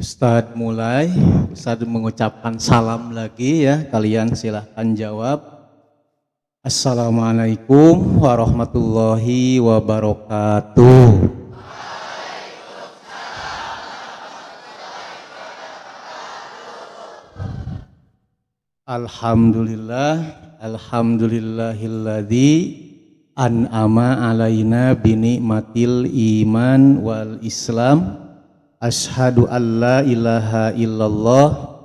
Ustadz mulai, Ustadz mengucapkan salam lagi ya, kalian silahkan jawab. Assalamualaikum warahmatullahi wabarakatuh. Alhamdulillahilladzi an'ama alaina binikmatil iman wal islam. Asyhadu an la ilaha illallah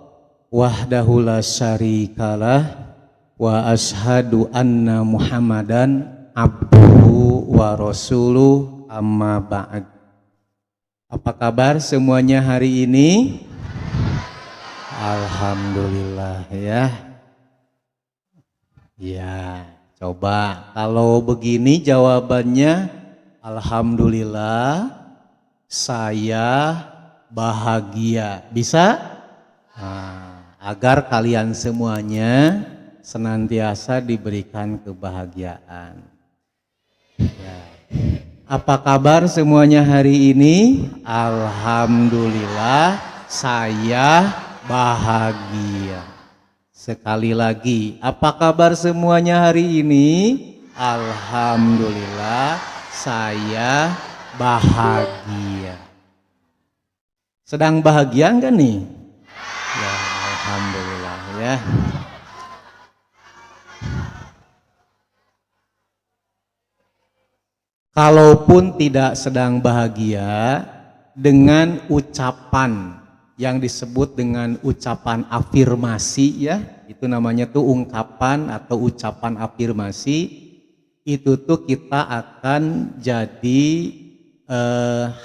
wahdahu la syarikalah wa asyhadu anna Muhammadan abduhu wa rasuluh amma ba'd. Apa kabar semuanya hari ini? Alhamdulillah ya. Ya, coba kalau begini jawabannya alhamdulillah saya bahagia. Bisa? Agar kalian semuanya senantiasa diberikan kebahagiaan. Ya. Apa kabar semuanya hari ini? Alhamdulillah saya bahagia. Sekali lagi, apa kabar semuanya hari ini? Alhamdulillah saya bahagia. Sedang bahagia enggak nih? Ya, alhamdulillah ya. Kalaupun tidak sedang bahagia, dengan ucapan yang disebut dengan ucapan afirmasi ya, itu namanya tuh ungkapan atau ucapan afirmasi, itu tuh kita akan jadi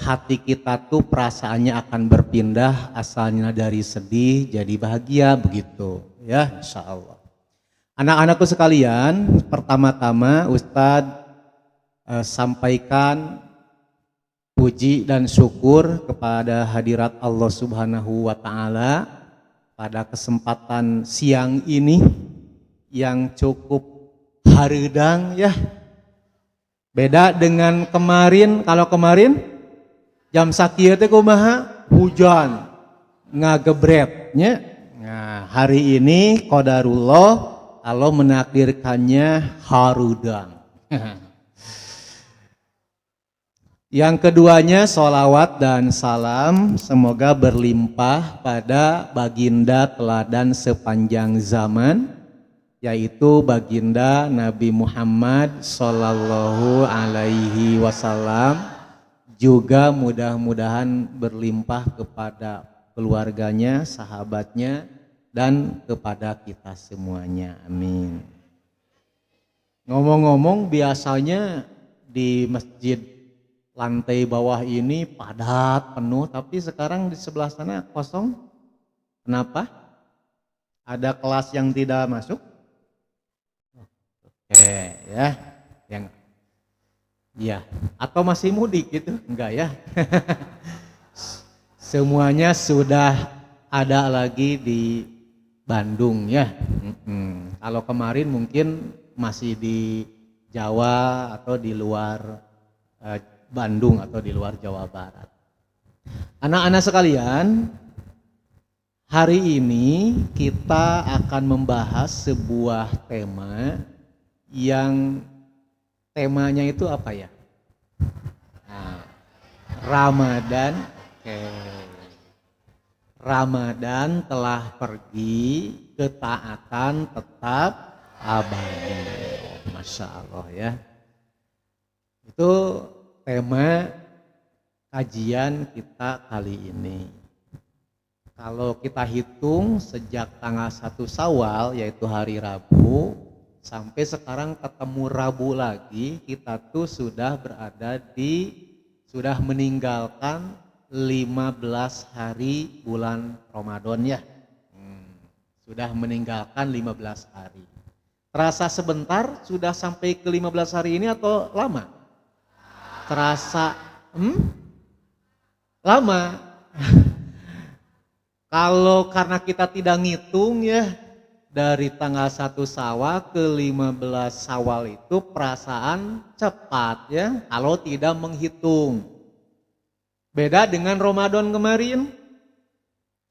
hati kita tuh perasaannya akan berpindah, asalnya dari sedih jadi bahagia begitu ya, insya Allah. Anak-anakku sekalian, pertama-tama Ustadz sampaikan puji dan syukur kepada hadirat Allah Subhanahu wa Ta'ala pada kesempatan siang ini yang cukup hareudang ya. Beda dengan kemarin, kalau kemarin jam sakieu teh kumaha? Hujan ngagebretnya. Nah, hari ini qadarullah Allah menakdirkannya hareudang. Yang keduanya sholawat dan salam semoga berlimpah pada baginda teladan sepanjang zaman, yaitu baginda Nabi Muhammad Sallallahu Alaihi Wasallam, juga mudah-mudahan berlimpah kepada keluarganya, sahabatnya, dan kepada kita semuanya, amin. Ngomong-ngomong, biasanya di masjid lantai bawah ini padat penuh, tapi sekarang di sebelah sana kosong. Kenapa? Ada kelas yang tidak masuk? Oke ya, yang ya, atau masih mudik gitu? Enggak ya. Semuanya sudah ada lagi di Bandung ya. Kalau kemarin mungkin masih di Jawa atau di luar Bandung atau di luar Jawa Barat. Anak-anak sekalian, hari ini kita akan membahas sebuah tema yang temanya itu apa ya? Nah, Ramadan. Ramadan telah pergi, ketaatan tetap abadi. Masya Allah ya. Itu tema kajian kita kali ini. Kalau kita hitung sejak tanggal 1 Syawal yaitu hari Rabu sampai sekarang ketemu Rabu lagi, kita tuh sudah sudah meninggalkan 15 hari bulan Ramadan ya. Sudah meninggalkan 15 hari. Terasa sebentar sudah sampai ke 15 hari ini atau lama? Terasa lama. Kalau karena kita tidak ngitung ya, dari tanggal 1 Syawal ke 15 Syawal itu perasaan cepat ya, kalau tidak menghitung. Beda dengan Ramadan kemarin.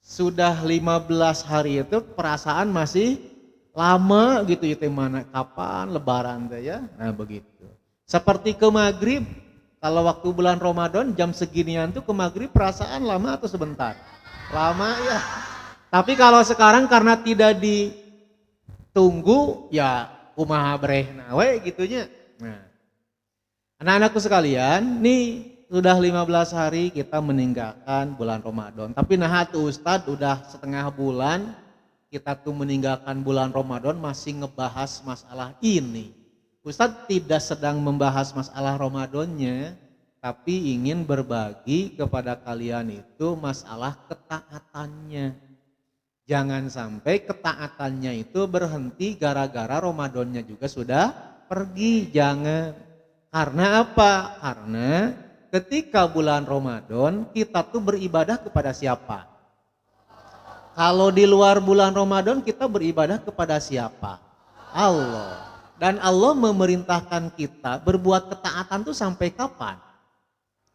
sudah 15 hari itu perasaan masih lama gitu ya, mana kapan lebaran teh ya. Nah begitu. Seperti ke maghrib, kalau waktu bulan Ramadan jam seginian tuh ke maghrib perasaan lama atau sebentar? Lama ya. Tapi kalau sekarang karena tidak ditunggu ya kumaha brehna we gitunya. Nah, anak-anakku sekalian, nih sudah 15 hari kita meninggalkan bulan Ramadan. Tapi nah tuh Ustadz udah setengah bulan kita tuh meninggalkan bulan Ramadan masih ngebahas masalah ini. Ustadz tidak sedang membahas masalah Ramadannya, tapi ingin berbagi kepada kalian itu masalah ketaatannya. Jangan sampai ketaatannya itu berhenti gara-gara Ramadannya juga sudah pergi, jangan. Karena apa? Karena ketika bulan Ramadan kita tuh beribadah kepada siapa? Kalau di luar bulan Ramadan kita beribadah kepada siapa? Allah. Dan Allah memerintahkan kita berbuat ketaatan tuh sampai kapan?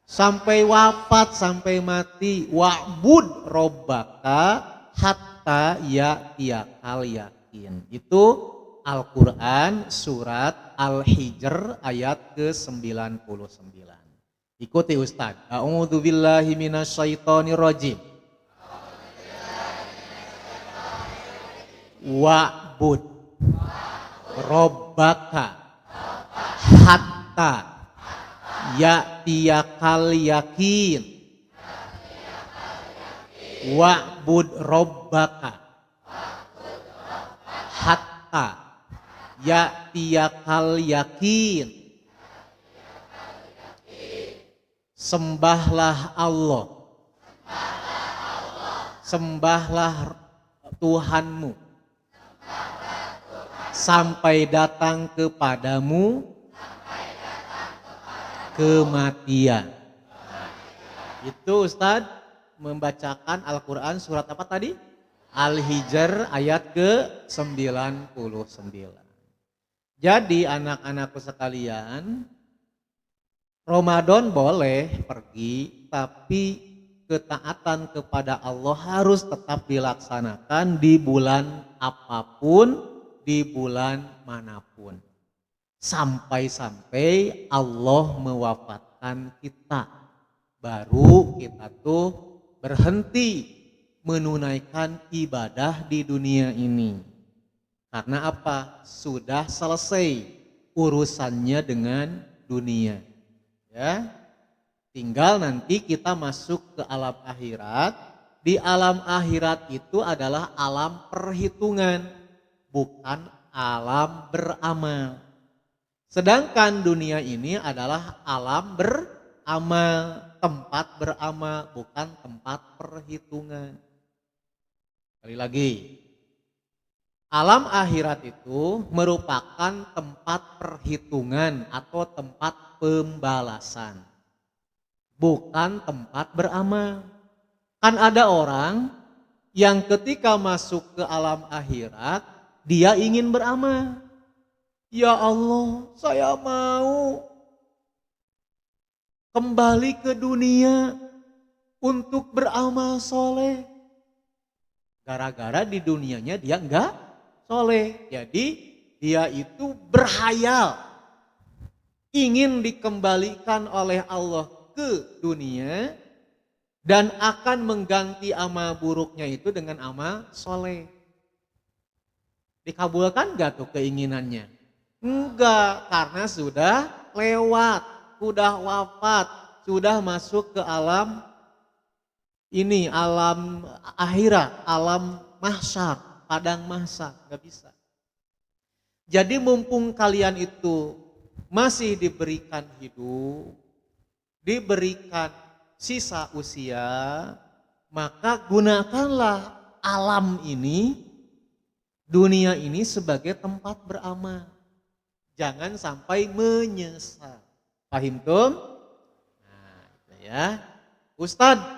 Sampai wafat, sampai mati. Wa'bud robbaka hatta ya'tiyakal yakin. Itu Al-Quran surat Al-Hijr ayat ke-99. Ikuti Ustaz. A'udzu billahi minasyaitonir rajim. Wa'bud robbaka hatta ya'tiyakal yakin. Wa'bud robbaka hatta ya'tiyakal yakin. Sembahlah Allah, sembahlah Tuhanmu sampai datang kepadamu kematian. Itu Ustadz membacakan Al-Quran surat apa tadi? Al-Hijr ayat ke-99. Jadi anak-anakku sekalian, Ramadan boleh pergi, tapi ketaatan kepada Allah harus tetap dilaksanakan di bulan apapun, di bulan manapun. Sampai-sampai Allah mewafatkan kita, baru kita tuh berhenti menunaikan ibadah di dunia ini. Karena apa? Sudah selesai urusannya dengan dunia. Ya, tinggal nanti kita masuk ke alam akhirat. Di alam akhirat itu adalah alam perhitungan, bukan alam beramal. Sedangkan dunia ini adalah alam beramal, tempat beramal, bukan tempat perhitungan. Sekali lagi, alam akhirat itu merupakan tempat perhitungan atau tempat pembalasan, bukan tempat beramal. Kan ada orang yang ketika masuk ke alam akhirat, dia ingin beramal. Ya Allah, saya mau kembali ke dunia untuk beramal soleh. Gara-gara di dunianya dia enggak soleh. Jadi dia itu berhayal ingin dikembalikan oleh Allah ke dunia dan akan mengganti amal buruknya itu dengan amal soleh. Dikabulkan enggak tuh keinginannya? Enggak, karena sudah lewat, sudah wafat, sudah masuk ke alam ini, alam akhirat, alam mahsyar, padang mahsyar, enggak bisa. Jadi mumpung kalian itu masih diberikan hidup, diberikan sisa usia, maka gunakanlah alam ini, dunia ini sebagai tempat beramal. Jangan sampai menyesal. Paham tum? Nah, ya. Ustadz,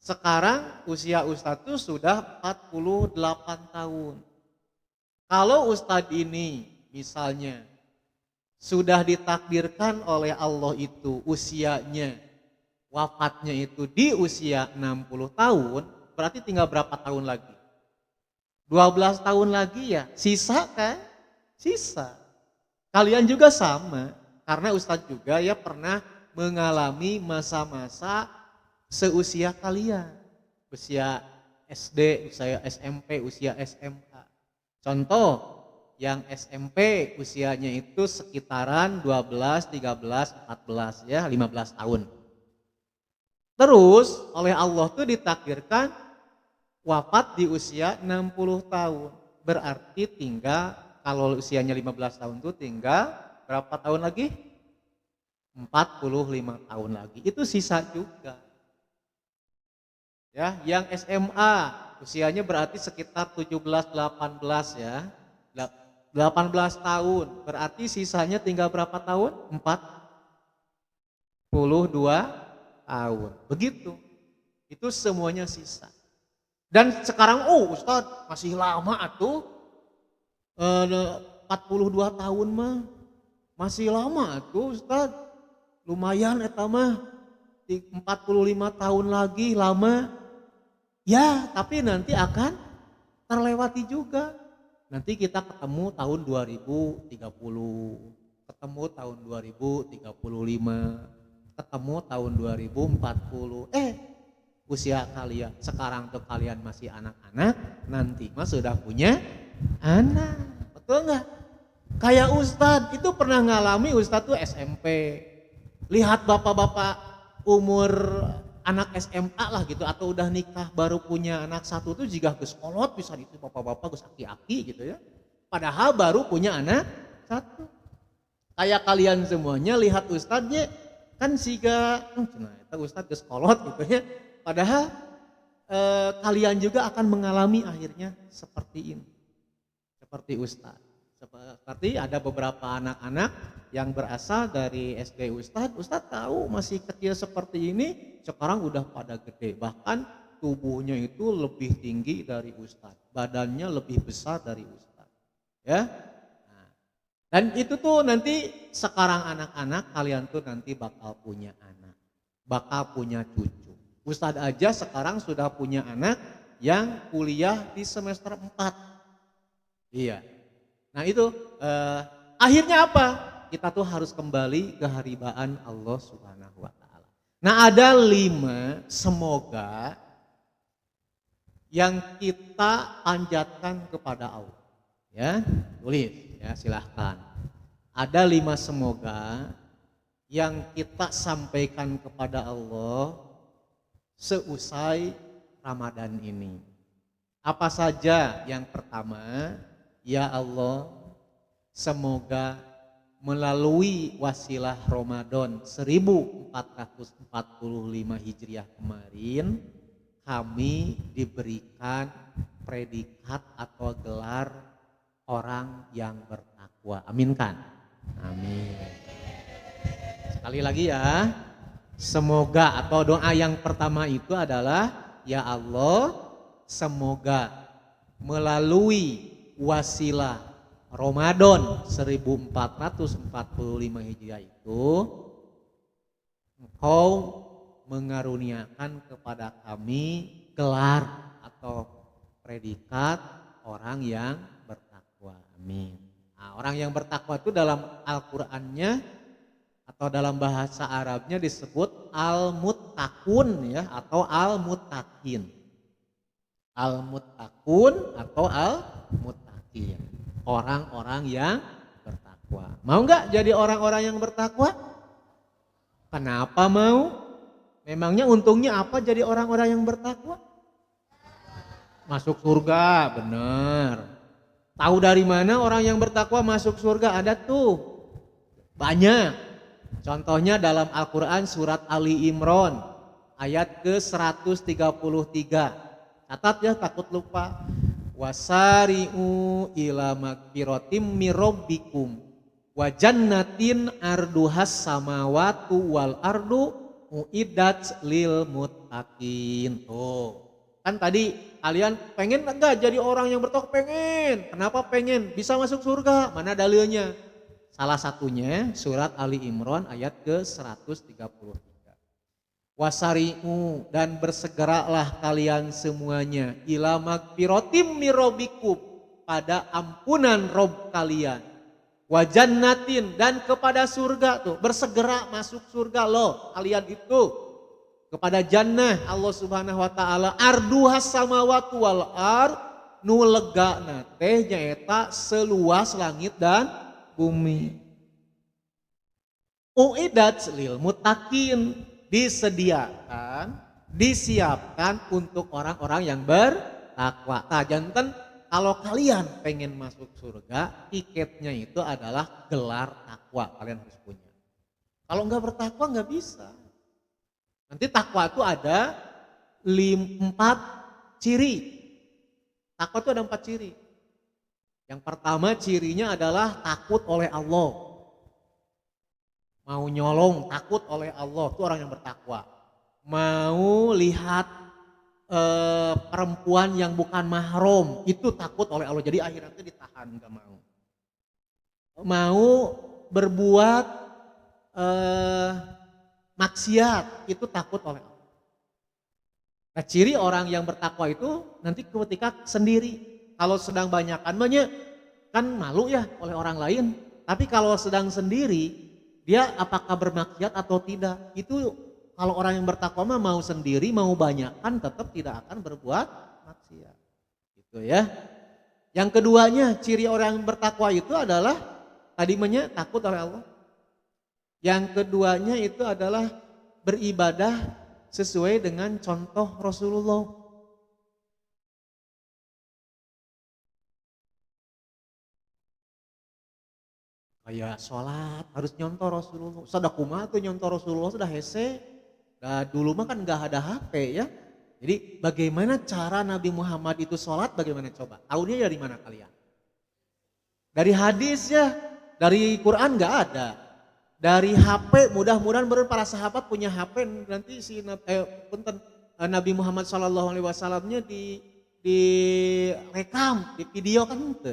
sekarang usia Ustadz itu sudah 48 tahun. Kalau Ustadz ini misalnya sudah ditakdirkan oleh Allah itu usianya, wafatnya itu di usia 60 tahun, berarti tinggal berapa tahun lagi? 12 tahun lagi ya, sisa kan? Sisa. Kalian juga sama, karena Ustadz juga ya pernah mengalami masa-masa seusia kalian. Usia SD, usia SMP, usia SMA. Contoh, yang SMP usianya itu sekitaran 12, 13, 14 ya, 15 tahun. Terus oleh Allah tuh ditakdirkan wafat di usia 60 tahun. Berarti tinggal kalau usianya 15 tahun tuh tinggal berapa tahun lagi? 45 tahun lagi. Itu sisa juga. Ya, yang SMA usianya berarti sekitar 17, 18 ya. 18 tahun. Berarti sisanya tinggal berapa tahun? 42 tahun. Begitu. Itu semuanya sisa. Dan sekarang Ustadz masih lama atuh 42 tahun mah. Masih lama atuh Ustadz. Lumayan eta mah 45 tahun lagi lama. Ya, tapi nanti akan terlewati juga. Nanti kita ketemu tahun 2030, ketemu tahun 2035, ketemu tahun 2040. Usia kalian sekarang tuh kalian masih anak-anak, nanti mah sudah punya anak. Betul nggak? Kayak Ustadz itu pernah ngalami, Ustadz tuh SMP. Lihat bapak-bapak umur anak SMA lah gitu, atau udah nikah baru punya anak satu tuh juga geus kolot bisa itu bapak-bapak geus aki-aki gitu ya. Padahal baru punya anak satu. Kayak kalian semuanya lihat Ustadznya kan siga cenah eta Ustadz geus kolot gitu ya. Padahal kalian juga akan mengalami akhirnya seperti ini. Seperti Ustadz. Seperti ada beberapa anak-anak yang berasal dari SD Ustadz. Ustadz tahu masih kecil seperti ini, sekarang udah pada gede. Bahkan tubuhnya itu lebih tinggi dari Ustadz. Badannya lebih besar dari Ustadz. Ya. Nah, dan itu tuh nanti sekarang anak-anak kalian tuh nanti bakal punya anak. Bakal punya cucu. Ustadz aja sekarang sudah punya anak yang kuliah di semester 4. Iya. Nah itu akhirnya apa? Kita tuh harus kembali ke haribaan Allah Subhanahu wa Ta'ala. Nah ada 5 semoga yang kita panjatkan kepada Allah. Ya, tulis ya silahkan. Ada 5 semoga yang kita sampaikan kepada Allah seusai Ramadan ini. Apa saja? Yang pertama, ya Allah, semoga melalui wasilah Ramadan 1445 Hijriah kemarin, kami diberikan predikat atau gelar orang yang bertakwa. Aminkan. Amin. Sekali lagi ya. Semoga atau doa yang pertama itu adalah ya Allah, semoga melalui wasilah Ramadan 1445 Hijriah itu Engkau mengaruniakan kepada kami gelar atau predikat orang yang bertakwa. Amin. Nah, orang yang bertakwa itu dalam Al-Qur'annya atau dalam bahasa Arabnya disebut al-muttaqun ya, atau al-muttaqin. Al-muttaqun atau al-muttaqin. Orang-orang yang bertakwa. Mau nggak jadi orang-orang yang bertakwa? Kenapa mau? Memangnya untungnya apa jadi orang-orang yang bertakwa? Masuk surga, benar. Tahu dari mana orang yang bertakwa masuk surga? Ada tuh. Banyak. Contohnya dalam Al-Quran surat Ali Imran ayat ke-133. Catat ya, takut lupa. Wasari'u ila magfiratim mirabbikum wa jannatin arduhas samawatu wal ardu uiddat lil muttaqin. Tuh. Kan tadi kalian pengen enggak jadi orang yang bertakwa? Pengen. Kenapa pengen? Bisa masuk surga. Mana dalilnya? Salah satunya surat Ali Imran ayat ke-133. Wasari'u, dan bersegeralah kalian semuanya ila magfiratim mirrobikum, pada ampunan Rob kalian, wa jannatin, dan kepada surga. Tuh bersegera masuk surga loh kalian itu, kepada jannah Allah Subhanahu wa taala, arduhas samawati wal ard, nu legana teh nyaeta seluas langit dan bumi. Uidat lil muttaqin, disediakan, disiapkan untuk orang-orang yang bertakwa. Nah, janten kalau kalian pengen masuk surga, tiketnya itu adalah gelar takwa, kalian harus punya. Kalau nggak bertakwa nggak bisa. Nanti takwa itu ada 4 ciri. Takwa itu ada 4 ciri. Yang pertama cirinya adalah takut oleh Allah. Mau nyolong, takut oleh Allah, itu orang yang bertakwa. Mau lihat perempuan yang bukan mahram, itu takut oleh Allah, jadi akhirnya ditahan, gak mau. Mau berbuat maksiat, itu takut oleh Allah. Nah, ciri orang yang bertakwa itu nanti ketika sendiri, kalau sedang banyakan kan malu ya oleh orang lain, tapi kalau sedang sendiri dia apakah bermaksiat atau tidak, itu kalau orang yang bertakwa mah mau sendiri mau banyakan tetap tidak akan berbuat maksiat. Gitu ya. Yang keduanya ciri orang yang bertakwa itu adalah tadinya takut oleh Allah. Yang keduanya itu adalah beribadah sesuai dengan contoh Rasulullah. Kayak sholat harus nyontoh Rasulullah. Sudah kumaha tuh nyontoh Rasulullah, sudah hese. Nah, dulu mah kan gak ada HP ya. Jadi bagaimana cara Nabi Muhammad itu sholat, bagaimana coba? Tahunya dari mana kalian? Dari hadis ya, dari Quran gak ada. Dari HP, mudah-mudahan para sahabat punya HP, nanti si Nabi Muhammad SAW-nya di rekam, di video kan itu.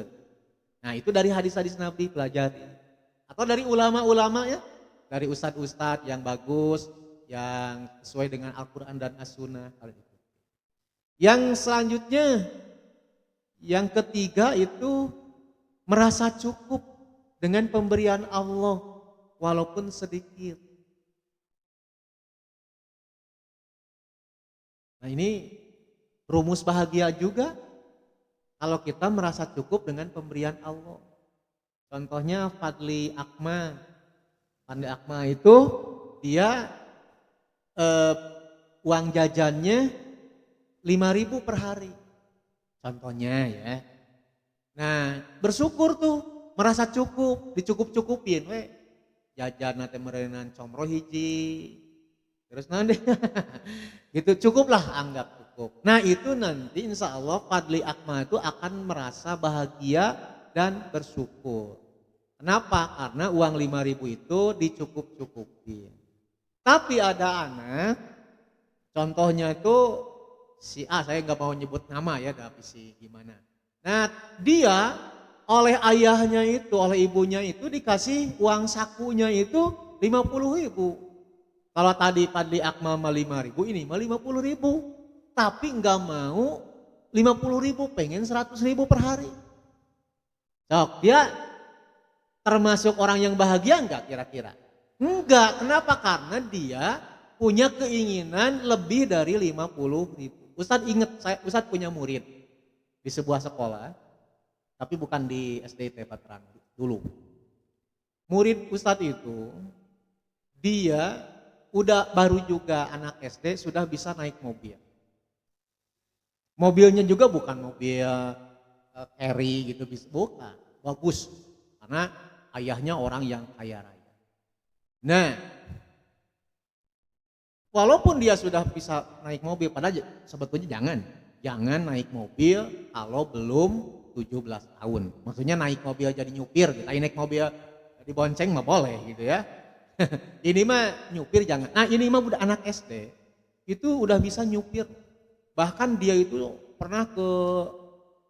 Nah itu dari hadis-hadis Nabi pelajari. Atau dari ulama-ulama ya, dari ustadz-ustadz yang bagus, yang sesuai dengan Al-Quran dan As-Sunnah. Yang selanjutnya, yang ketiga itu merasa cukup dengan pemberian Allah walaupun sedikit. Nah ini rumus bahagia juga kalau kita merasa cukup dengan pemberian Allah. Contohnya Fadli Akma. Fadli Akma itu dia uang jajannya 5.000 per hari. Contohnya ya. Nah bersyukur tuh, merasa cukup, dicukup-cukupin. Jajan nanti merenan comro hiji. Terus nanti gitu cukuplah, anggap cukup. Nah itu nanti insya Allah Fadli Akma itu akan merasa bahagia dan bersyukur. Kenapa? Karena uang 5.000 itu dicukup-cukupin. Tapi ada anak, contohnya itu si A, saya nggak mau nyebut nama ya, tapi si gimana. Nah dia oleh ayahnya itu, oleh ibunya itu dikasih uang sakunya itu 50.000. Kalau tadi Fadli Akma 5.000, ini mah 50.000. Tapi nggak mau 50.000, pengen 100.000 per hari. Sok, dia termasuk orang yang bahagia enggak kira-kira? Enggak, kenapa? Karena dia punya keinginan lebih dari 50.000. Ustadz ingat, Ustadz punya murid di sebuah sekolah, tapi bukan di SDT Veteran dulu. Murid Ustadz itu, dia udah baru juga anak SD sudah bisa naik mobil. Mobilnya juga bukan mobil carry gitu, bukan, bagus karena ayahnya orang yang kaya raya. Nah walaupun dia sudah bisa naik mobil, padahal sebetulnya jangan naik mobil kalau belum 17 tahun. Maksudnya naik mobil jadi nyupir gitu. Naik mobil dibonceng mah boleh gitu ya. Ini mah nyupir jangan. Nah ini mah udah anak SD itu udah bisa nyupir. Bahkan dia itu pernah ke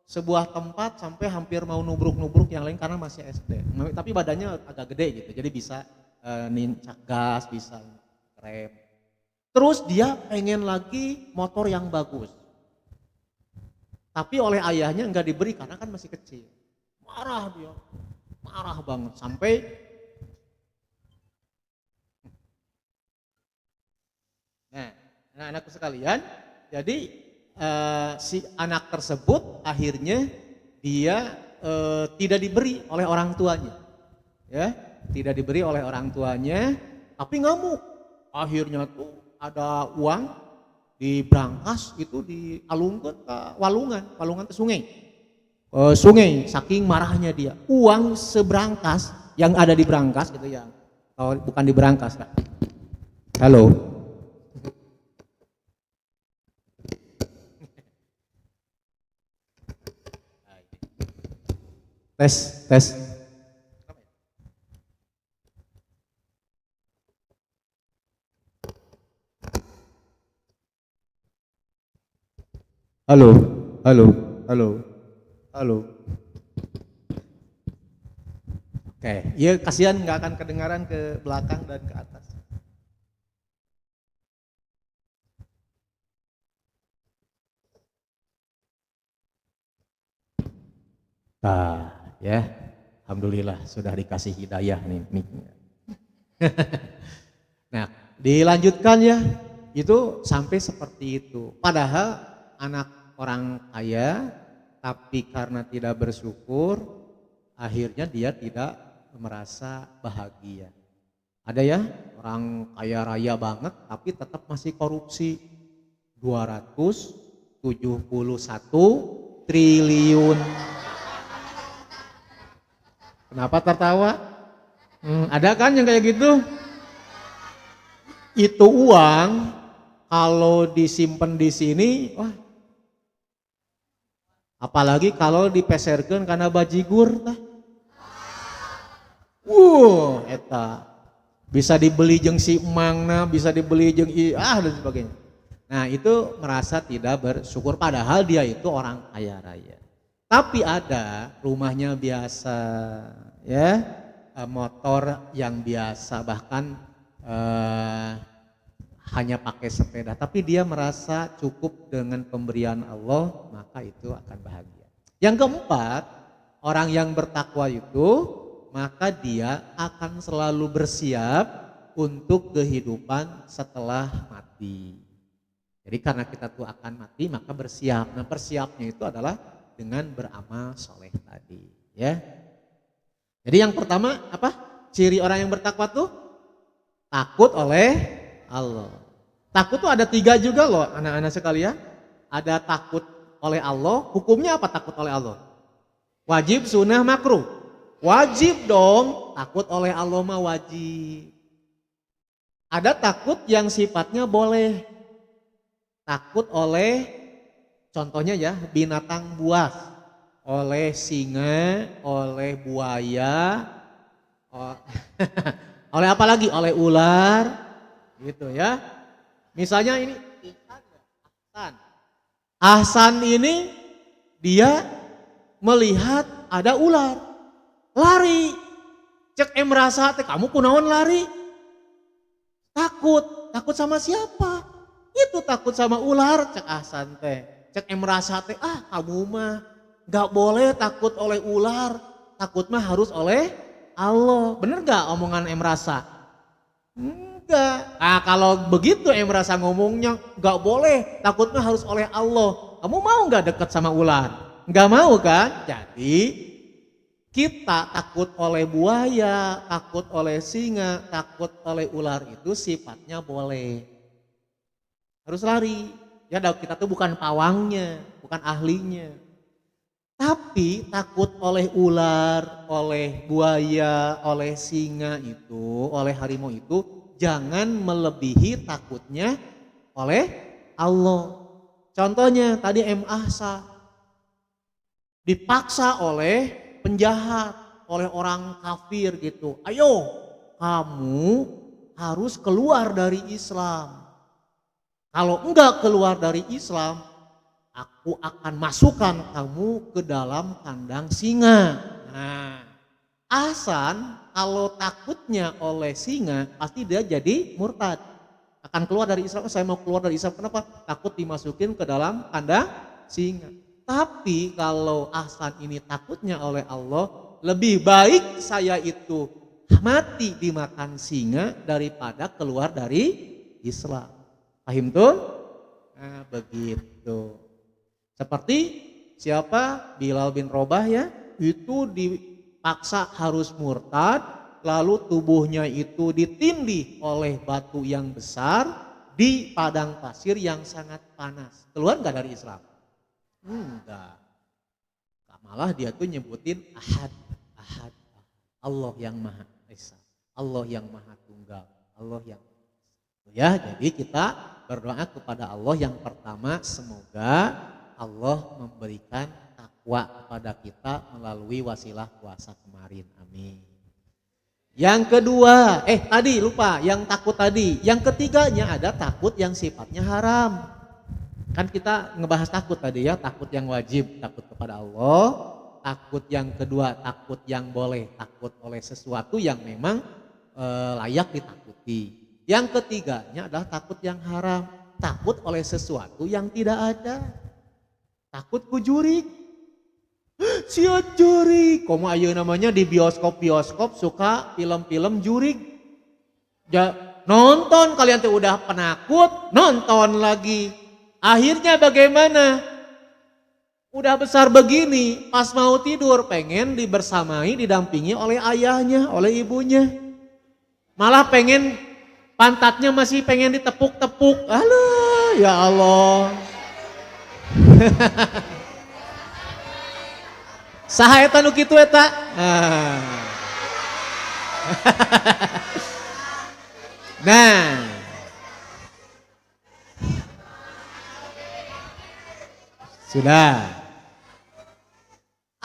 sebuah tempat sampai hampir mau nubruk-nubruk yang lain karena masih SD. Tapi badannya agak gede gitu, jadi bisa nincak gas, bisa rem. Terus dia pengen lagi motor yang bagus. Tapi oleh ayahnya nggak diberi karena kan masih kecil. Marah dia, marah banget sampai nah anakku sekalian, jadi si anak tersebut akhirnya dia tidak diberi oleh orang tuanya, ya, tidak diberi oleh orang tuanya, tapi ngamuk. Akhirnya tuh ada uang di brankas itu dialungkeun ke walungan ke sungai. Sungai saking marahnya dia. Uang seberangkas yang ada di brankas gitu ya. Oh, bukan di brankas, Kak. Halo. Tes. Halo, halo, halo, halo. Oke, ya kasihan nggak akan kedengaran ke belakang dan ke atas. Nah, ya, alhamdulillah sudah dikasih hidayah nih mic-nya. Nah, dilanjutkan ya, itu sampai seperti itu. Padahal anak orang kaya, tapi karena tidak bersyukur, akhirnya dia tidak merasa bahagia. Ada ya orang kaya raya banget, tapi tetap masih korupsi 271 triliun. Kenapa tertawa? Ada kan yang kayak gitu? Itu uang kalau disimpan di sini, wah, apalagi kalau dipeserkan karena bajigur, tah. Eta bisa dibeli jeung si emangna, bisa dibeli jeung dan sebagainya. Nah itu merasa tidak bersyukur padahal dia itu orang kaya raya. Tapi ada rumahnya biasa, ya, motor yang biasa, bahkan hanya pakai sepeda, tapi dia merasa cukup dengan pemberian Allah, maka itu akan bahagia. Yang keempat, orang yang bertakwa itu, maka dia akan selalu bersiap untuk kehidupan setelah mati. Jadi karena kita tuh akan mati, maka bersiap. Nah persiapnya itu adalah dengan beramal soleh tadi, ya. Jadi yang pertama apa? Ciri orang yang bertakwa tuh takut oleh Allah. Takut tuh ada 3 juga loh anak-anak sekalian. Ada takut oleh Allah, hukumnya apa takut oleh Allah? Wajib, sunnah, makruh. Wajib dong, takut oleh Allah mah wajib. Ada takut yang sifatnya boleh. Takut oleh, contohnya ya, binatang buas. Oleh singa, oleh buaya, oleh apa lagi? Oleh ular, gitu ya. Misalnya ini Ahsan ini dia melihat ada ular, lari. Cek merasa teh kamu kunaon lari? Takut sama siapa? Itu takut sama ular, cek Ahsan teh. Cek merasa teh kamu mah gak boleh takut oleh ular, takut mah harus oleh Allah. Bener gak omongan merasa? Enggak. Nah kalau begitu merasa ngomongnya gak boleh, takut mah harus oleh Allah. Kamu mau gak dekat sama ular? Gak mau kan? Jadi kita takut oleh buaya, takut oleh singa, takut oleh ular itu sifatnya boleh. Harus lari. Ya kita tuh bukan pawangnya, bukan ahlinya. Tapi takut oleh ular, oleh buaya, oleh singa itu, oleh harimau itu jangan melebihi takutnya oleh Allah. Contohnya tadi Ahsa dipaksa oleh penjahat, oleh orang kafir gitu. Ayo kamu harus keluar dari Islam. Kalau enggak keluar dari Islam, aku akan masukkan kamu ke dalam kandang singa. Nah, Ahsan kalau takutnya oleh singa pasti dia jadi murtad. akan keluar dari Islam, saya mau keluar dari Islam. Kenapa? Takut dimasukin ke dalam kandang singa. Tapi kalau Ahsan ini takutnya oleh Allah, lebih baik saya itu mati dimakan singa daripada keluar dari Islam. Paham tuh? Nah, begitu. Seperti siapa? Bilal bin Rabah ya, itu dipaksa harus murtad, lalu tubuhnya itu ditindih oleh batu yang besar di padang pasir yang sangat panas. Keluar gak dari Islam? Enggak. Malah dia tuh nyebutin ahad, ahad, Allah yang Maha Esa, Allah yang Maha Tunggal, Allah yang ya. Jadi kita berdoa kepada Allah yang pertama, semoga Allah memberikan takwa kepada kita melalui wasilah puasa kemarin. Amin. Yang kedua, tadi lupa yang takut tadi. Yang ketiganya ada takut yang sifatnya haram. Kan kita ngebahas takut tadi ya, takut yang wajib, takut kepada Allah. Takut yang kedua, takut yang boleh, takut oleh sesuatu yang memang layak ditakuti. Yang ketiganya adalah takut yang haram, takut oleh sesuatu yang tidak ada. Takut ku jurig. Sia jurig. Komo ayeuna namanya di bioskop suka film-film jurig. Nonton kalian tuh udah penakut, nonton lagi. Akhirnya bagaimana? Udah besar begini, pas mau tidur pengen dibersamai, didampingi oleh ayahnya, oleh ibunya. Malah pengen pantatnya masih pengen ditepuk-tepuk. Alah, ya Allah. Saha eta nu kitu eta? Nah, sudah.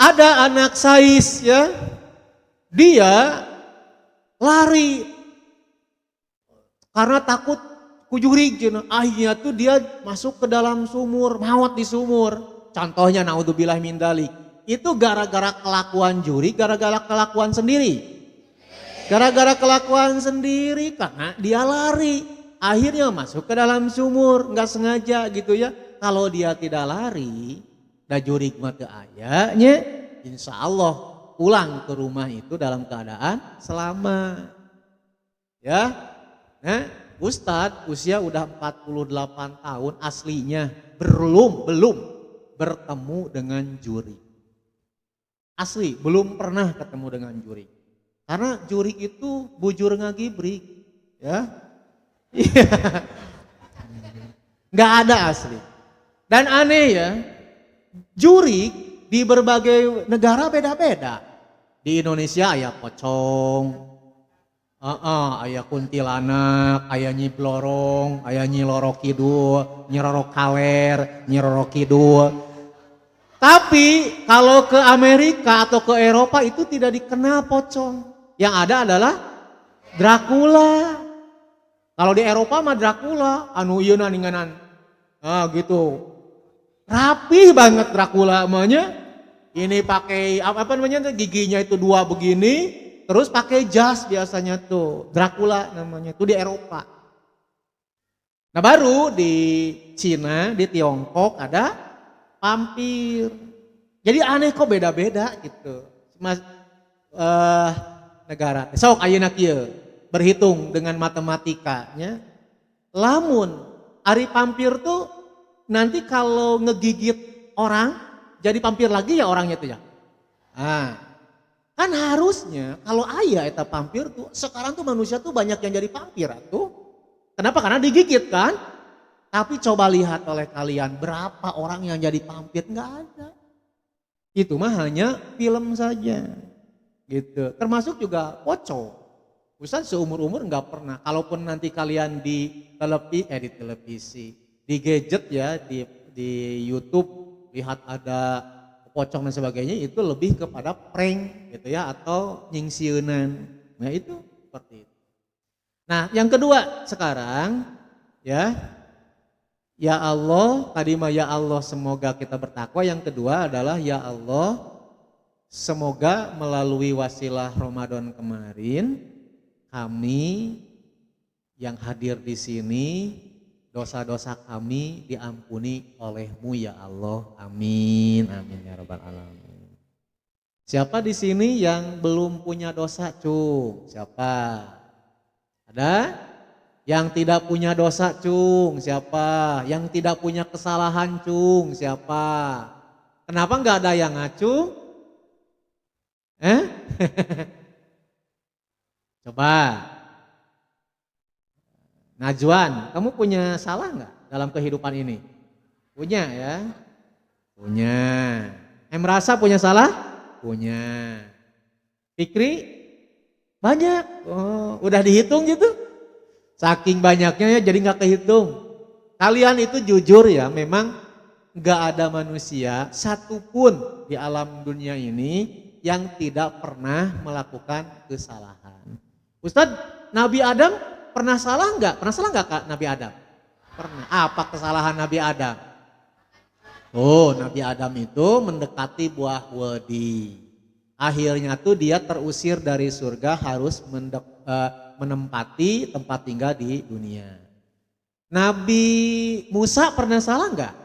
Ada anak Sais ya, dia lari karena takut kujurig. Akhirnya tuh dia masuk ke dalam sumur, maut di sumur. Contohnya naudzubillah min dzalik. Itu gara-gara kelakuan juri, gara-gara kelakuan sendiri. Gara-gara kelakuan sendiri karena dia lari. Akhirnya masuk ke dalam sumur, nggak sengaja gitu ya. Kalau dia tidak lari, da jurig mah teu ayanya, insya Allah pulang ke rumah itu dalam keadaan selamat. Ya, nah Ustadz usia udah 48 tahun aslinya belum bertemu dengan juri. Asli belum pernah ketemu dengan juri. Karena juri itu bujur ngagibrik, ya. Nggak ada asli. Dan aneh ya, juri di berbagai negara beda-beda. Di Indonesia aya pocong, aya kuntilanak, aya nyi blorong, aya nyi loro kidul, nyi roro kaler, nyi roro kidul. Tapi kalau ke Amerika atau ke Eropa itu tidak dikenal pocong. Yang ada adalah Dracula. Kalau di Eropa mah Dracula, anu ieu ninganan. Gitu. Rapih banget Dracula namanya. Ini pakai apa namanya, giginya itu dua begini, terus pakai jas biasanya tuh. Dracula namanya tuh di Eropa. Nah baru di Cina, di Tiongkok ada vampir. Jadi aneh kok beda-beda gitu. Negara. Sok ayeuna kieu berhitung dengan matematikanya. Lamun ari vampir tuh nanti kalau ngegigit orang jadi vampir lagi ya orangnya tuh ya. Nah, kan harusnya kalau aya eta vampir tuh sekarang tuh manusia tuh banyak yang jadi vampir tuh. Kenapa? Karena digigit kan? Tapi coba lihat oleh kalian berapa orang yang jadi vampir, nggak ada. Itu mah hanya film saja. Gitu. Termasuk juga pocong. Ustaz seumur-umur nggak pernah. Kalaupun nanti kalian di televisi, di gadget ya, di YouTube lihat ada pocong dan sebagainya, itu lebih kepada prank gitu ya, atau nyingsieunan. Nah itu seperti itu. Nah yang kedua sekarang ya, ya Allah, tadi mah ya Allah semoga kita bertakwa. Yang kedua adalah ya Allah semoga melalui wasilah Ramadan kemarin kami yang hadir di sini, dosa-dosa kami diampuni oleh-Mu ya Allah. Amin. Amin ya rabbal alamin. Siapa di sini yang belum punya dosa, Cung? Siapa? Ada? Yang tidak punya dosa, Cung? Siapa? Yang tidak punya kesalahan, Cung? Siapa? Kenapa nggak ada yang ngacu? Coba. Najwan, kamu punya salah nggak dalam kehidupan ini? Punya ya? Punya. Merasa punya salah? Punya. Fikri? Banyak. Oh, udah dihitung gitu? Saking banyaknya ya jadi nggak kehitung. Kalian itu jujur ya, memang nggak ada manusia satupun di alam dunia ini yang tidak pernah melakukan kesalahan. Ustadz, Nabi Adam pernah salah nggak? Pernah salah nggak Kak Nabi Adam? Pernah. Apa kesalahan Nabi Adam? Oh, Nabi Adam itu mendekati buah wedi. Akhirnya tuh dia terusir dari surga, harus menempati tempat tinggal di dunia. Nabi Musa pernah salah nggak?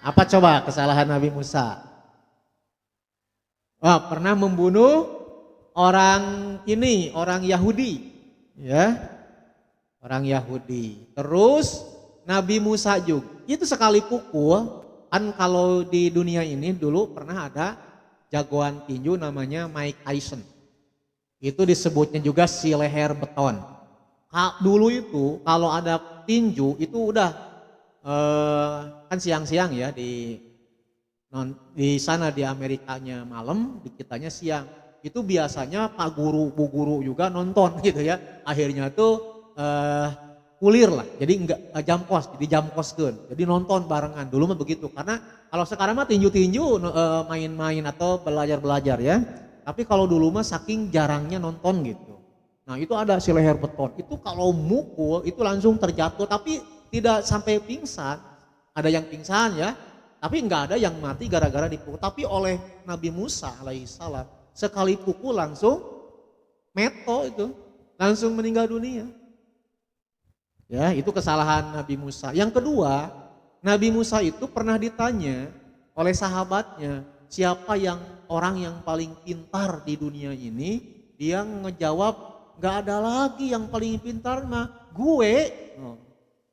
Apa coba kesalahan Nabi Musa? Oh, pernah membunuh orang Yahudi, ya. Orang Yahudi. Terus Nabi Musa juga, itu sekali pukul, kan kalau di dunia ini dulu pernah ada jagoan tinju namanya Mike Tyson. Itu disebutnya juga si leher beton. Dulu itu kalau ada tinju itu udah kan siang-siang ya di sana di Amerikanya malam, di kitanya siang. Itu biasanya Pak Guru, Bu Guru juga nonton gitu ya. Akhirnya tuh kulir lah, jadi enggak jam koskeun, jadi nonton barengan. Dulu mah begitu, karena kalau sekarang mah tinju-tinju main-main atau belajar-belajar ya. Tapi kalau dulu mah saking jarangnya nonton gitu. Nah itu ada si leher beton, itu kalau mukul itu langsung terjatuh, tapi tidak sampai pingsan. Ada yang pingsan ya, tapi enggak ada yang mati gara-gara dipukul. Tapi oleh Nabi Musa alaihissalam, sekali pukul langsung meto itu, langsung meninggal dunia. Ya, itu kesalahan Nabi Musa. Yang kedua, Nabi Musa itu pernah ditanya oleh sahabatnya, siapa orang yang paling pintar di dunia ini? Dia ngejawab, gak ada lagi yang paling pintar mah, gue.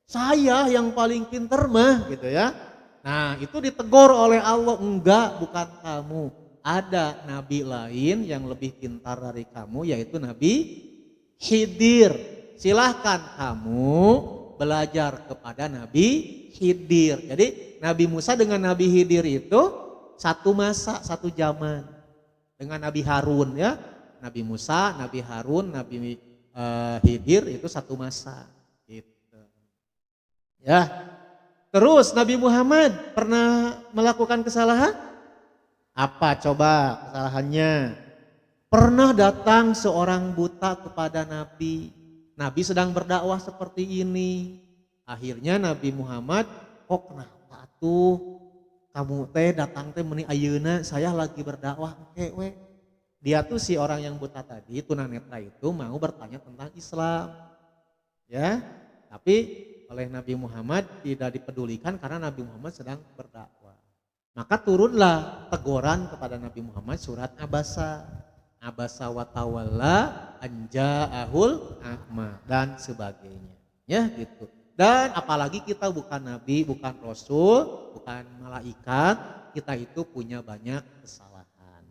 Saya yang paling pintar mah gitu ya. Nah, itu ditegur oleh Allah, enggak, bukan kamu. Ada nabi lain yang lebih pintar dari kamu, yaitu Nabi Khidir. Silahkan kamu belajar kepada Nabi Khidir. Jadi Nabi Musa dengan Nabi Khidir itu satu masa, satu zaman. Dengan Nabi Harun ya. Nabi Musa, Nabi Harun, Nabi Khidir itu satu masa. Gitu. Ya. Terus Nabi Muhammad pernah melakukan kesalahan? Apa coba kesalahannya? Pernah datang seorang buta kepada Nabi. Nabi sedang berdakwah seperti ini. Akhirnya Nabi Muhammad, kok kenapa tuh kamu teh datang teh meni ayeuna, saya lagi berdakwah we. Dia tuh si orang yang buta tadi, tunanetra itu mau bertanya tentang Islam. Ya. Tapi oleh Nabi Muhammad tidak dipedulikan karena Nabi Muhammad sedang berdakwah. Maka turunlah teguran kepada Nabi Muhammad surat Abasa wa tawalla anja'ahul a'ma dan sebagainya. Ya gitu. Dan apalagi kita bukan nabi, bukan rasul, bukan malaikat, kita itu punya banyak kesalahan.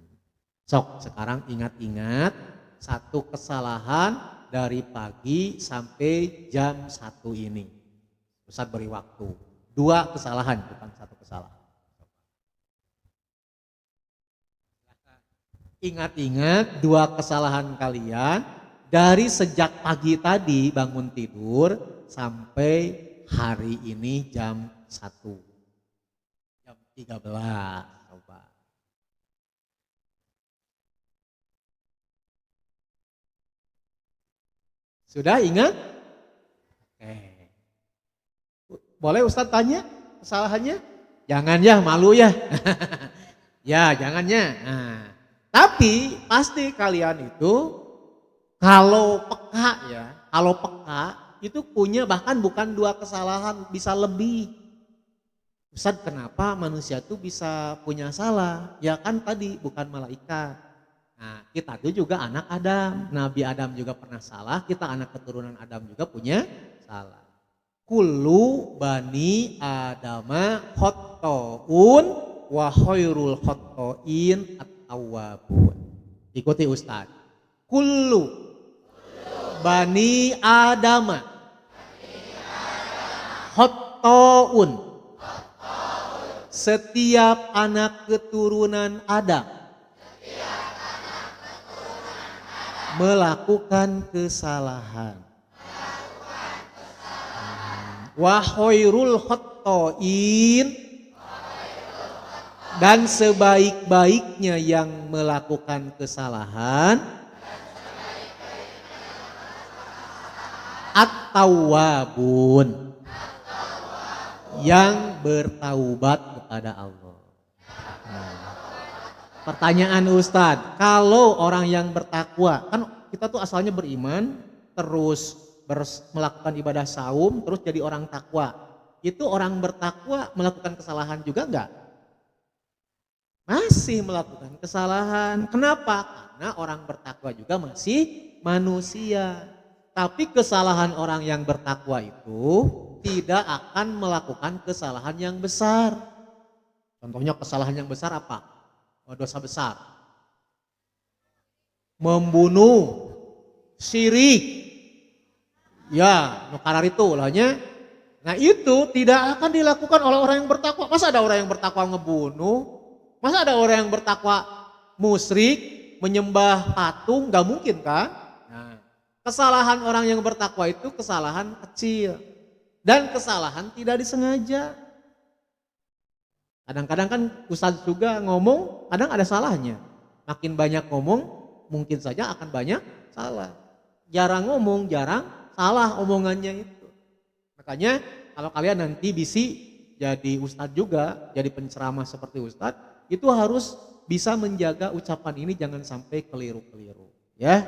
Sok sekarang ingat-ingat satu kesalahan dari pagi sampai jam 1 ini. Ustaz beri waktu. 2 kesalahan, bukan 1 kesalahan. Ingat-ingat 2 kesalahan kalian dari sejak pagi tadi bangun tidur sampai hari ini jam 1. Jam 13. Coba. Sudah ingat? Oke. Boleh Ustadz tanya kesalahannya? Jangan ya, malu ya. Ya jangan ya. Nah. Tapi pasti kalian itu kalau peka itu punya bahkan bukan 2 kesalahan, bisa lebih. Ustaz, kenapa manusia tuh bisa punya salah? Ya kan tadi bukan malaikat. Nah, kita tuh juga anak Adam. Nabi Adam juga pernah salah, kita anak keturunan Adam juga punya salah. Kullu bani Adama khotta'un wa khairul khotta'in at-tawwabun. Ikuti Ustaz. Kullu bani Adama khotta'un. Setiap anak keturunan Adam melakukan kesalahan. Wa khairul khotta'in, dan sebaik-baiknya yang melakukan kesalahan at-tawwabun, yang bertaubat kepada Allah. Nah, pertanyaan Ustadz, kalau orang yang bertakwa, kan kita tuh asalnya beriman, terus melakukan ibadah saum, terus jadi orang takwa. Itu orang bertakwa melakukan kesalahan juga enggak? Masih melakukan kesalahan. Kenapa? Karena orang bertakwa juga masih manusia. Tapi kesalahan orang yang bertakwa itu tidak akan melakukan kesalahan yang besar. Contohnya kesalahan yang besar apa? Dosa besar. Membunuh, syirik. Ya, nukarar itu lahnya. Nah itu tidak akan dilakukan oleh orang yang bertakwa. Masa ada orang yang bertakwa ngebunuh? Masa ada orang yang bertakwa musyrik, menyembah patung? Gak mungkin kan? Nah, kesalahan orang yang bertakwa itu kesalahan kecil. Dan kesalahan tidak disengaja. Kadang-kadang kan Ustadz juga ngomong, kadang ada salahnya. Makin banyak ngomong, mungkin saja akan banyak salah. Jarang ngomong, jarang salah omongannya itu. Makanya kalau kalian nanti bisa jadi Ustadz juga, jadi penceramah seperti Ustadz, itu harus bisa menjaga ucapan ini jangan sampai keliru-keliru. Ya.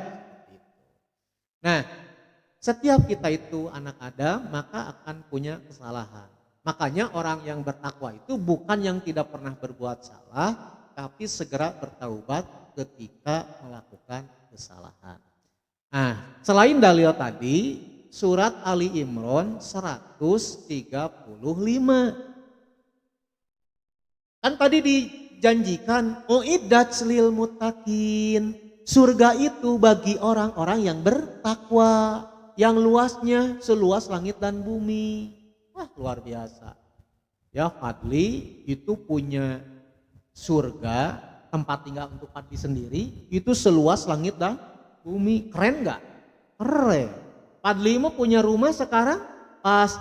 Nah, setiap kita itu anak Adam maka akan punya kesalahan. Makanya orang yang bertakwa itu bukan yang tidak pernah berbuat salah, tapi segera bertaubat ketika melakukan kesalahan. Nah, selain dalil tadi, surat Ali Imran 135. Kan tadi dijanjikan, uiddat lil muttaqin. Surga itu bagi orang-orang yang bertakwa, yang luasnya seluas langit dan bumi. Wah, luar biasa. Ya, Fadli itu punya surga, tempat tinggal untuk Fadli sendiri, itu seluas langit dan bumi. Keren gak? Keren. Fadli mau punya rumah sekarang pas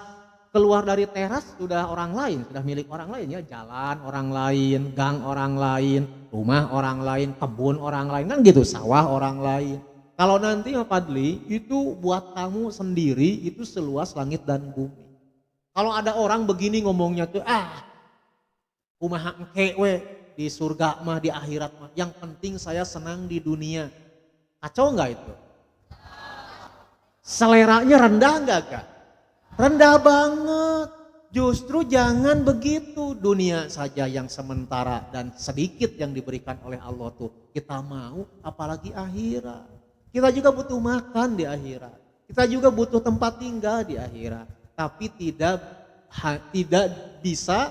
keluar dari teras sudah orang lain, sudah milik orang lain ya. Jalan orang lain, gang orang lain, rumah orang lain, kebun orang lain, kan gitu, sawah orang lain. Kalau nanti Fadli itu buat kamu sendiri itu seluas langit dan bumi. Kalau ada orang begini ngomongnya tuh, kumaha engke we di surga mah di akhirat mah, yang penting saya senang di dunia. Kacau enggak itu? Seleranya rendah enggak Kak? Rendah banget. Justru jangan begitu, dunia saja yang sementara dan sedikit yang diberikan oleh Allah tuh kita mau, apalagi akhirat. Kita juga butuh makan di akhirat. Kita juga butuh tempat tinggal di akhirat. Tapi tidak bisa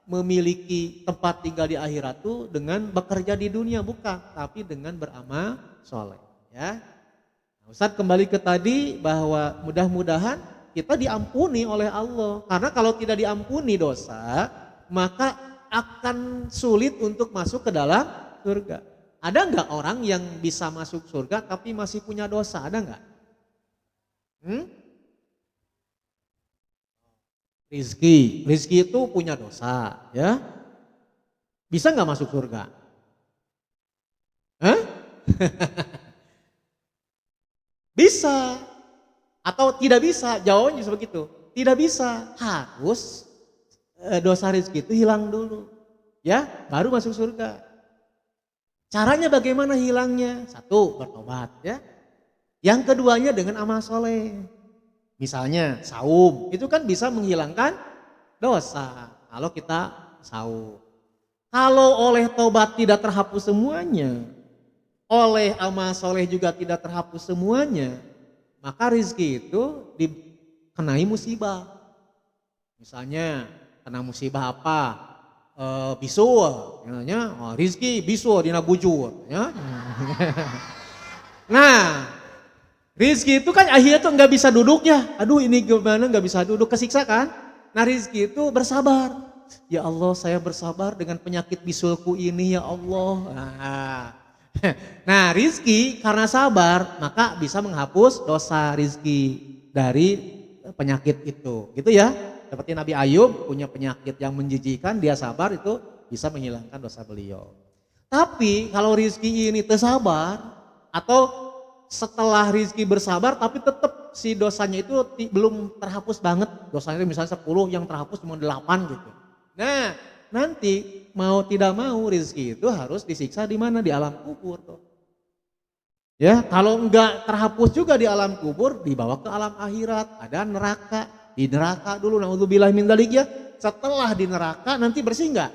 memiliki tempat tinggal di akhirat itu dengan bekerja di dunia, bukan, tapi dengan beramal soleh. Ya, nah, Ustadz kembali ke tadi bahwa mudah-mudahan kita diampuni oleh Allah. Karena kalau tidak diampuni dosa, maka akan sulit untuk masuk ke dalam surga. Ada nggak orang yang bisa masuk surga tapi masih punya dosa? Ada nggak? Rizki itu punya dosa, ya. Bisa nggak masuk surga? Bisa atau tidak bisa? Jawabannya begitu. Tidak bisa, harus dosa rizki itu hilang dulu, ya, baru masuk surga. Caranya bagaimana hilangnya? Satu, bertobat, ya. Yang keduanya dengan amal soleh. Misalnya saum, itu kan bisa menghilangkan dosa kalau kita saum. Kalau oleh tobat tidak terhapus semuanya, oleh amal soleh juga tidak terhapus semuanya, maka rizki itu dikenai musibah. Misalnya kena musibah apa? Bisul, misalnya rizki bisul dina bujur. Ya. Nah, rizki itu kan akhirnya tuh nggak bisa duduk ya. Aduh ini gimana nggak bisa duduk, kesiksa kan? Nah rizki itu bersabar. Ya Allah saya bersabar dengan penyakit bisulku ini ya Allah. Nah rizki karena sabar maka bisa menghapus dosa rizki dari penyakit itu. Gitu ya. Seperti Nabi Ayub punya penyakit yang menjijikan, dia sabar itu bisa menghilangkan dosa beliau. Tapi kalau rizki ini tersabar atau setelah rizki bersabar tapi tetap si dosanya itu belum terhapus banget. Dosanya itu misalnya 10 yang terhapus cuma 8 gitu. Nah nanti mau tidak mau rizki itu harus disiksa di mana? Di alam kubur tuh. Ya kalau enggak terhapus juga di alam kubur dibawa ke alam akhirat. Ada neraka. Di neraka dulu naudzubillah min dzalik ya. Setelah di neraka nanti bersih enggak?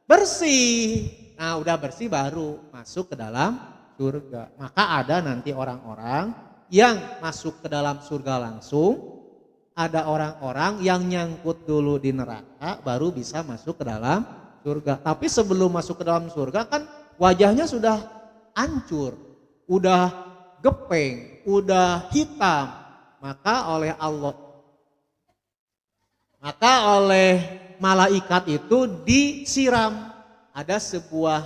Bersih. Nah udah bersih baru masuk ke dalam surga. Maka ada nanti orang-orang yang masuk ke dalam surga langsung. Ada orang-orang yang nyangkut dulu di neraka baru bisa masuk ke dalam surga. Tapi sebelum masuk ke dalam surga kan wajahnya sudah hancur. Udah gepeng, udah hitam. Maka oleh malaikat itu disiram. Ada sebuah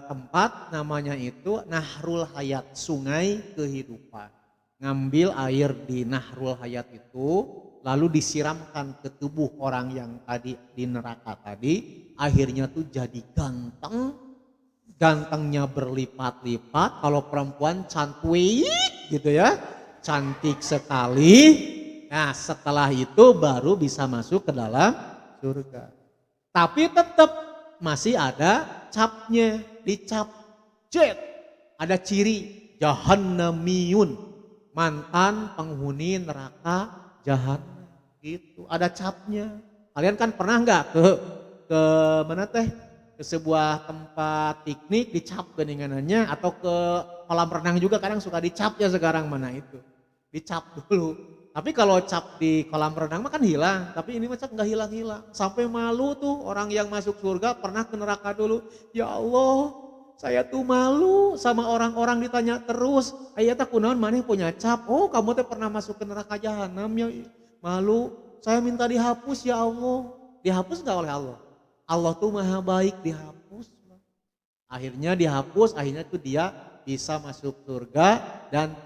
tempat namanya itu Nahrul Hayat, sungai kehidupan. Ngambil air di Nahrul Hayat itu lalu disiramkan ke tubuh orang yang tadi di neraka tadi, akhirnya tuh jadi ganteng, gantengnya berlipat-lipat, kalau perempuan cantik gitu ya, cantik sekali. Nah setelah itu baru bisa masuk ke dalam surga. Tapi tetap masih ada capnya, dicap jet. Ada ciri jahannamiyun, mantan penghuni neraka jahanam gitu. Ada capnya. Kalian kan pernah nggak ke mana teh? Ke sebuah tempat piknik dicap geninganannya atau ke kolam renang juga kadang suka dicap ya sekarang mana itu. Dicap dulu. Tapi kalau cap di kolam renang mah kan hilang, tapi ini mah cap nggak hilang-hilang. Sampai malu tuh orang yang masuk surga pernah ke neraka dulu. Ya Allah, saya tuh malu sama orang-orang ditanya terus. Aya teh kunaon maneh punya cap? Oh, kamu teh pernah masuk ke neraka jahanam ya. Malu, saya minta dihapus ya Allah. Dihapus nggak oleh Allah? Allah tuh maha baik, dihapus. Akhirnya dihapus, akhirnya tuh dia bisa masuk surga dan